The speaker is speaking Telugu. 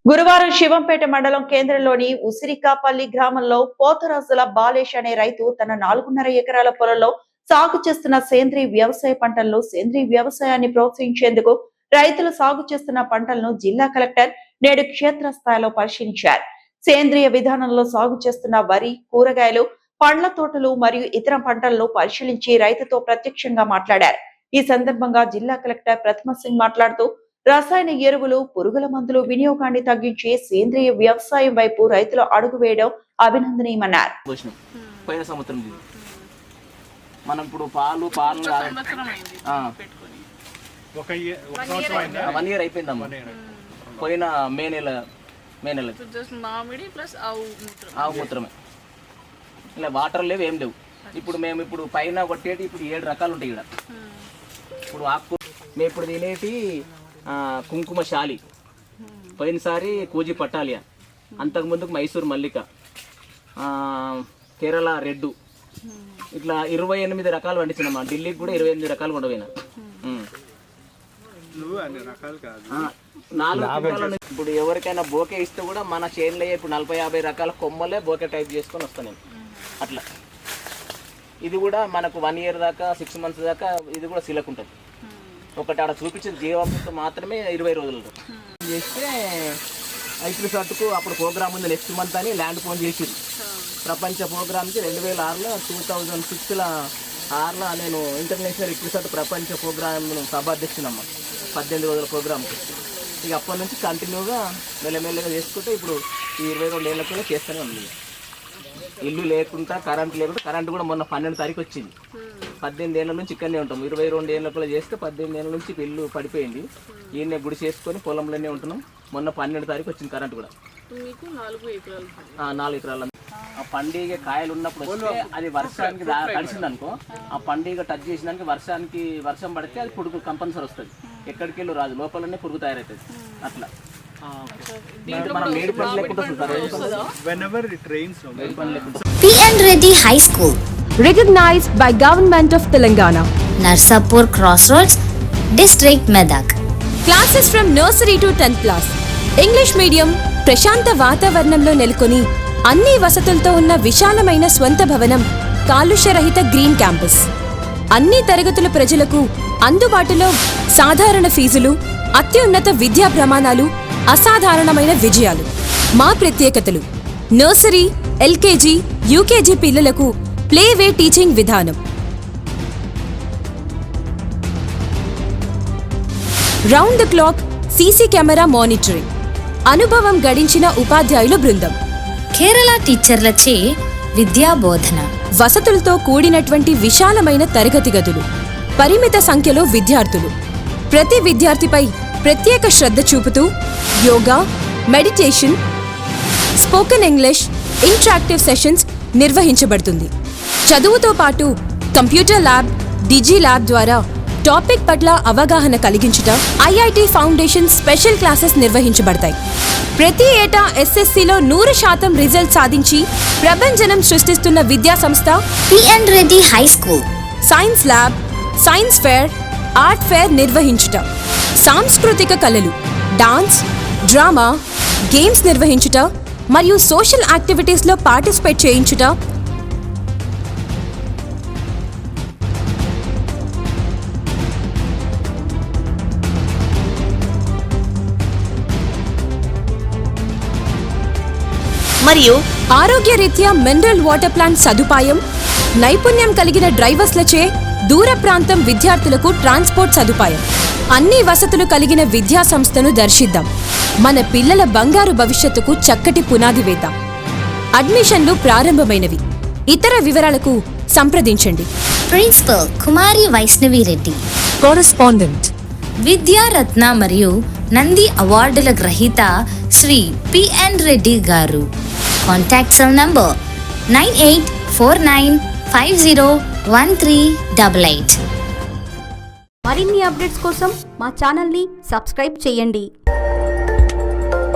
గురువారం శివంపేట మండలం కేంద్రంలోని ఉసిరికాపల్లి గ్రామంలో పోతరాజుల బాలేష్ అనే రైతు తన 4.5 ఎకరాల పొలంలో సాగు చేస్తున్న సేంద్రీయ వ్యవసాయ పంటలను సేంద్రీయ వ్యవసాయాన్ని ప్రోత్సహించేందుకు రైతులు సాగు చేస్తున్న పంటలను జిల్లా కలెక్టర్ నేడు క్షేత్రస్థాయిలో పరిశీలించారు. సేంద్రీయ విధానంలో సాగు చేస్తున్న వరి, కూరగాయలు, పండ్ల తోటలు మరియు ఇతర పంటలను పరిశీలించి రైతుతో ప్రత్యక్షంగా మాట్లాడారు. ఈ సందర్భంగా జిల్లా కలెక్టర్ ప్రతిమ సింగ్ మాట్లాడుతూ రసాయన ఎరువులు, పురుగుల మందులు వినియోగాన్ని తగ్గించి సేంద్రియ వ్యవసాయం వైపు రైతులు అడుగు వేయడం అభినందనీయమన్నారు. మనం ఇప్పుడు పాలు 1 year అయిపోయిందమ్మా. పోయిన మే నెల ఆవు మూత్రమే. ఇలా వాటర్ లేవు, ఏం లేవు. మేము ఇప్పుడు పైన కొట్టేటి ఇప్పుడు 7 రకాలు ఉంటాయి ఇక్కడ. ఇప్పుడు ఆకు మేము ఇప్పుడు తినేటి కుంకుమ శాలి, పోయినసారి కూజి పట్టాలియా, అంతకుముందుకు మైసూర్ మల్లిక, కేరళ రెడ్డు, ఇట్లా 28 రకాలు పండించినమ్మా. ఢిల్లీకి కూడా 28 రకాలు ఉండవైనా. 4 ఇప్పుడు ఎవరికైనా బోకే ఇస్తే కూడా మన చేనులో ఇప్పుడు 40-50 రకాల కొమ్మలే బోకే టైప్ చేసుకొని వస్తాను నేను. అట్లా ఇది కూడా మనకు 1 year దాకా 6 months దాకా ఇది కూడా సిలక్ ఉంటుంది. ఒకటి ఆడ చూపించిన జీవామృతం మాత్రమే 20 రోజులు చేస్తే ఐపీ షాట్కు అప్పుడు ప్రోగ్రామ్ ఉంది నెక్స్ట్ మంత్ అని ల్యాండ్ ఫోన్ చేసింది. ప్రపంచ ప్రోగ్రామ్కి 2006లో నేను ఇంటర్నేషనల్ ఇక్విసాట్ ప్రపంచ ప్రోగ్రామ్ సభాధ్యక్షునమ్మ. 18 రోజుల ప్రోగ్రామ్కి. ఇక అప్పటి నుంచి కంటిన్యూగా మెల్లమెల్లగా చేసుకుంటే ఇప్పుడు ఈ 22 ఏళ్ళ కూడా చేస్తూనే ఉంది. ఇల్లు లేకుండా కరెంట్ లేకుండా, కరెంట్ కూడా మొన్న 12 తారీఖు వచ్చింది. 18 ఏళ్ళ నుంచి ఇక్కడనే ఉంటాం. 22 ఏళ్ళ కూడా చేస్తే 18 ఏళ్ళ నుంచి ఇల్లు పడిపోయింది. ఈయన గుడి చేసుకొని పొలంలోనే ఉంటున్నాం. మొన్న 12 తారీఖు వచ్చింది కరెంట్ కూడా. 4 ఎకరాలు. ఆ పండుగ కాయలు ఉన్నప్పుడు వస్తే అది వర్షానికి కలిసింది అనుకో, ఆ పండుగ టచ్ చేసినానికి వర్షం పడితే అది పురుగు కంపల్సరీ వస్తుంది. ఎక్కడికి వెళ్ళి రాదు, లోపలనే పురుగు తయారవుతుంది. అట్లా P.N. Reddy High School, recognized by Government of Telangana, Narsapur Crossroads, District Medak. Classes from nursery to 10th class. English medium, ప్రశాంత వాతావరణంలో నెలకొని అన్ని వసతులతో ఉన్న విశాలమైన స్వంత భవనం, కాలుష్యరహిత గ్రీన్ క్యాంపస్. అన్ని తరగతుల ప్రజలకు అందుబాటులో సాధారణ ఫీజులు, అత్యున్నత విద్యా ప్రమాణాలు, అసాధారణమైన విజయాలు. మా ప్రత్యేకతలు: నర్సరీ, ఎల్కేజీ, యూకేజీ పిల్లలకు ప్లేవే టీచింగ్ విధానం, round the clock CC camera monitoring, అనుభవం గడించిన ఉపాధ్యాయుల బృందం, కేరళ టీచర్లచే విద్యా బోధన, వసతులతో కూడినటువంటి విశాలమైన తరగతి గదులు, పరిమిత సంఖ్యలో విద్యార్థులు, ప్రతి విద్యార్థిపై ప్రత్యేక శ్రద్ధ చూపుతూ yoga, meditation, spoken English, interactive sessions నిర్వహించబడుతుంది. చదువుతో పాటు కంప్యూటర్ ల్యాబ్, డిజీ ల్యాబ్ ద్వారా టాపిక్ పట్ల అవగాహన కలిగించుట, ఐఐటి ఫౌండేషన్ స్పెషల్ క్లాసెస్ నిర్వహించబడతాయి. ప్రతి ఏటా ఎస్ఎస్సిలో 100% రిజల్ట్ సాధించి ప్రభంజనం సృష్టిస్తున్న విద్యా సంస్థ P.N. Reddy High School. Science lab, science fair, art fair నిర్వహించుట, సాంస్కృతిక కళలు, డాన్స్, డ్రామా, గేమ్స్ నిర్వహించుట మరియు సోషల్ యాక్టివిటీస్లో పార్టిసిపేట్ చేయించుట, మరియు ఆరోగ్యరీత్యా మినరల్ వాటర్ ప్లాంట్ సదుపాయం, నైపుణ్యం కలిగిన డ్రైవర్స్లచే దూర ప్రాంతం విద్యార్థులకు ట్రాన్స్పోర్ట్ సదుపాయం, అన్ని వసతులు కలిగిన విద్యా సంస్థను దర్శిద్దాం. మన పిల్లల బంగారు భవిష్యత్తుకు చక్కటి పునాది వేద్దాం. అడ్మిషన్లు ప్రారంభమైనవి. ఇతర వివరాలకు సంప్రదించండి. ప్రిన్సిపల్ కుమారి వైష్ణవి రెడ్డి, కరెస్పాండెంట్ విద్యారత్న మరియు నంది అవార్డుల గ్రహీత శ్రీ P.N. రెడ్డి గారు. Contact cell number 9849501388. మరిన్ని అప్డేట్స్ కోసం మా ఛానల్ని సబ్స్క్రైబ్ చేయండి.